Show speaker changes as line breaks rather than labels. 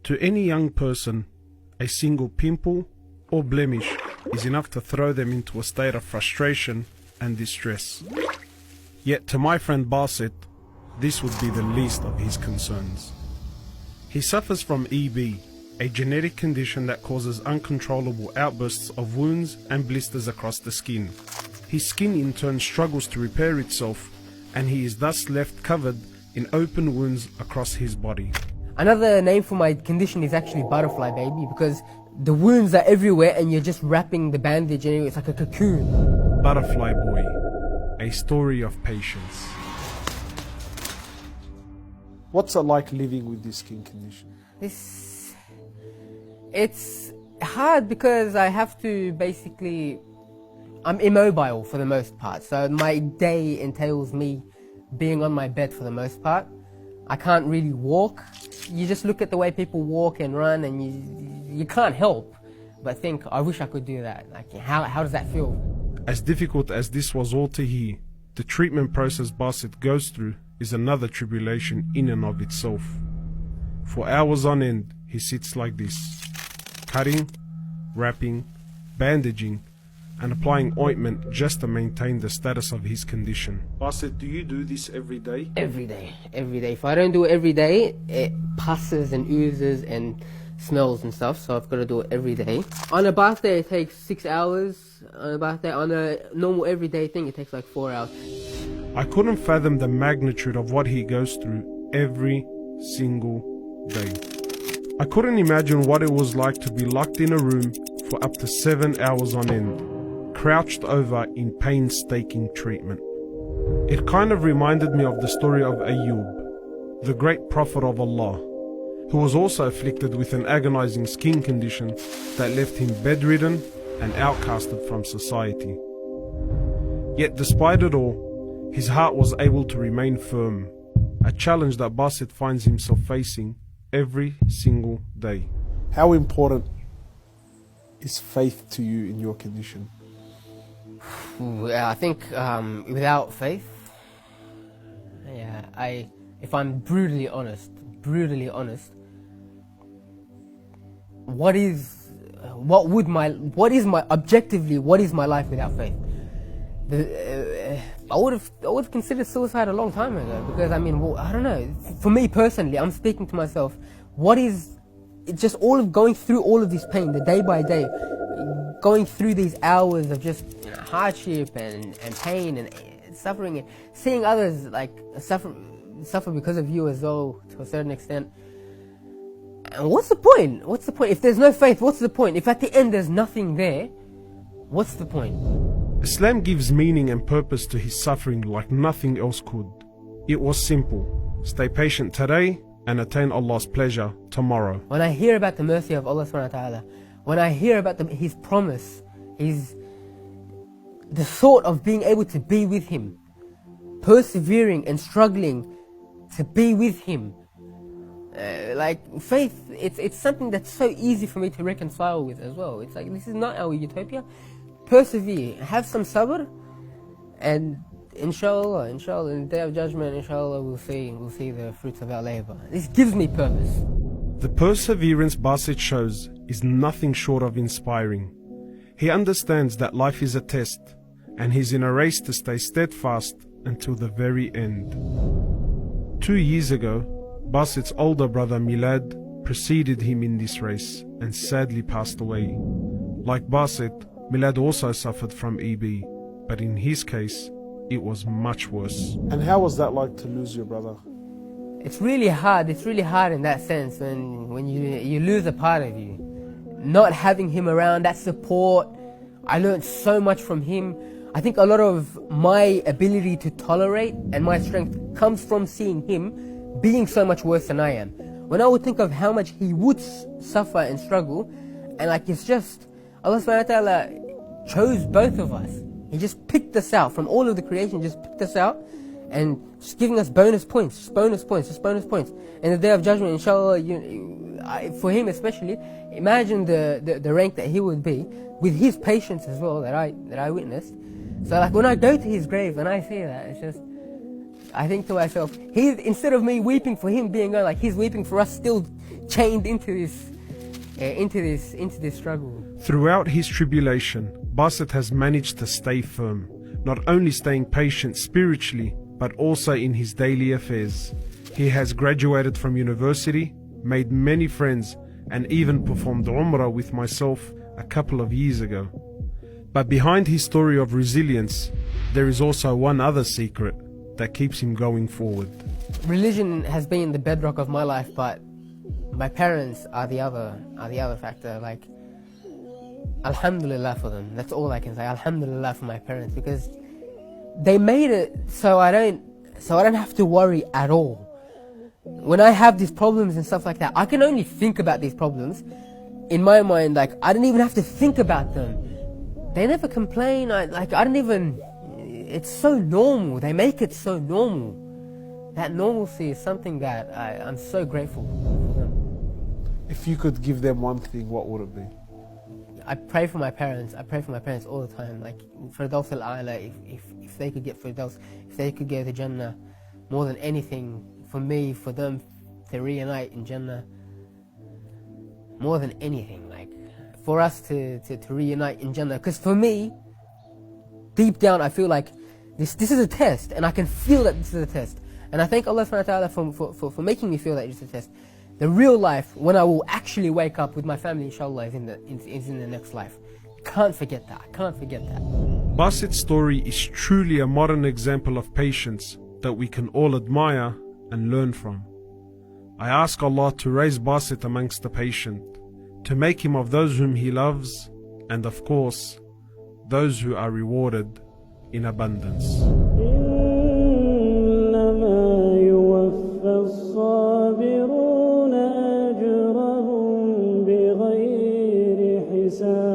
To any young person, a single pimple or blemish is enough to throw them into a state of frustration and distress. Yet to my friend Basit, this would be the least of his concerns. He suffers from EB, a genetic condition that causes uncontrollable outbursts of wounds and blisters across the skin. His skin in turn struggles to repair itself, and he is thus left covered in open wounds across his body.
Another name for my condition is actually butterfly baby, because the wounds are everywhere and you're just wrapping the bandage and it's like a cocoon.
Butterfly Boy, a story of patience. What's it like living with this skin condition?
It's hard because I have to basically, I'm immobile for the most part, so my day entails me being on my bed for the most part. I can't really walk. You just look at the way people walk and run and you can't help but think, I wish I could do that. Like, how does that feel?
As difficult as this was all to hear, the treatment process Basit goes through is another tribulation in and of itself. For hours on end, he sits like this, cutting, wrapping, bandaging, and applying ointment just to maintain the status of his condition. Basit, do you do this every day?
Every day. If I don't do it every day, it passes and oozes and smells and stuff, so I've got to do it every day. On a bath day, it takes 6 hours. On a bath day, on a normal everyday thing, it takes like 4 hours.
I couldn't fathom the magnitude of what he goes through every single day. I couldn't imagine what it was like to be locked in a room for up to 7 hours on end, crouched over in painstaking treatment. It kind of reminded me of the story of Ayub, the great prophet of Allah, who was also afflicted with an agonizing skin condition that left him bedridden and outcasted from society. Yet despite it all, his heart was able to remain firm, a challenge that Basit finds himself facing every single day.
How important is faith to you in your condition?
I think without faith, if I'm brutally honest, what is my life without faith? I would have considered suicide a long time ago, because I don't know. For me personally, I'm speaking to myself. It's just all of going through all of this pain, the day by day, going through these hours of just hardship and pain and suffering, and seeing others like suffer because of you as well, to a certain extent. And what's the point? If there's no faith, what's the point? If at the end there's nothing there, what's the point?
Islam gives meaning and purpose to his suffering like nothing else could. It was simple: stay patient today and attain Allah's pleasure tomorrow.
When I hear about the mercy of Allah subhanahu wa ta'ala, when I hear about His promise, the thought of being able to be with Him, persevering and struggling to be with Him, like faith, it's something that's so easy for me to reconcile with as well. It's like, this is not our utopia. Persevere, have some sabr, and inshallah, in the day of judgment, inshallah, we'll see the fruits of our labor. This gives me purpose.
The perseverance Basit shows is nothing short of inspiring. He understands that life is a test, and he's in a race to stay steadfast until the very end. 2 years ago, Basit's older brother Milad preceded him in this race and sadly passed away. Like Basit, Milad also suffered from EB, but in his case, it was much worse.
And how was that like to lose your brother?
It's really hard in that sense when you lose a part of you. Not having him around, that support, I learned so much from him. I think a lot of my ability to tolerate and my strength comes from seeing him being so much worse than I am. When I would think of how much he would suffer and struggle, and like, it's just, Allah subhanahu wa ta'ala chose both of us. He just picked us out from all of the creation, just picked us out and just giving us bonus points. In the day of judgment, inshallah, for him especially, imagine the rank that he would be with his patience as well that I witnessed. So like, when I go to his grave and I see that, it's just, I think to myself, instead of me weeping for him being gone, like, he's weeping for us still chained into this struggle.
Throughout his tribulation, Basit has managed to stay firm, not only staying patient spiritually, but also in his daily affairs. He has graduated from university, made many friends, and even performed Umrah with myself a couple of years ago. But behind his story of resilience, there is also one other secret that keeps him going forward.
Religion has been the bedrock of my life, but my parents are the other factor. Like, alhamdulillah for them. That's all I can say. Alhamdulillah for my parents, because they made it so I don't have to worry at all. When I have these problems and stuff like that, I can only think about these problems. In my mind, like, I don't even have to think about them. They never complain. It's so normal. They make it so normal. That normalcy is something that I'm so grateful for them.
If you could give them one thing, what would it be?
I pray for my parents. I pray for my parents all the time. Like, Firdaus al-A'la, if they could get Firdaus, if they could go to Jannah, more than anything, for me, for them to reunite in Jannah, more than anything, like, for us to reunite in Jannah. Because for me, deep down, I feel like this is a test, and I can feel that this is a test. And I thank Allah subhanahu wa ta'ala for making me feel that it's a test. The real life, when I will actually wake up with my family, inshallah, is in the next life. Can't forget that. I can't forget that.
Basit's story is truly a modern example of patience that we can all admire and learn from. I ask Allah to raise Basit amongst the patient, to make him of those whom He loves, and of course, those who are rewarded in abundance.
الصابرون أجرهم بغير حساب